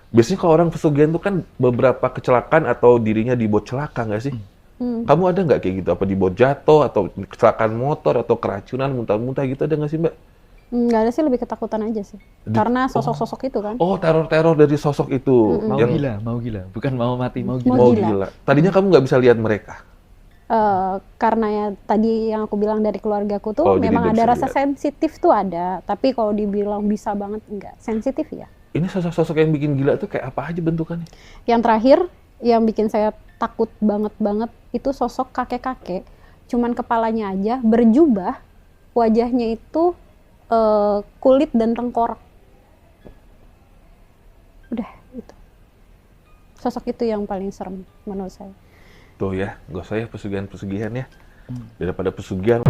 Biasanya kalau orang pesugihan tuh kan beberapa kecelakaan atau dirinya dibuat celaka nggak sih? Kamu ada nggak kayak gitu? Apa dibuat jatuh atau kecelakaan motor atau keracunan muntah-muntah gitu ada nggak sih Mbak? Nggak ada sih, lebih ketakutan aja sih. Karena sosok-sosok itu kan. Oh, teror-teror dari sosok itu Mau yang gila, bukan mau mati, mau Mau gila. mau gila. gila. Tadinya kamu nggak bisa lihat mereka. Karena ya tadi yang aku bilang dari keluargaku tuh Oh, jadi memang dia ada bisa rasa lihat. sensitif tuh ada, tapi kalau dibilang bisa banget enggak sensitif ya. Ini sosok-sosok yang bikin gila tuh kayak apa aja bentukannya? Yang terakhir yang bikin saya takut banget itu sosok kakek-kakek, cuman kepalanya aja berjubah, wajahnya itu kulit dan tengkorak. Udah itu. Sosok itu yang paling serem menurut saya. Tuh ya, gak usah ya pesugihan-pesugihan ya. Daripada pesugihan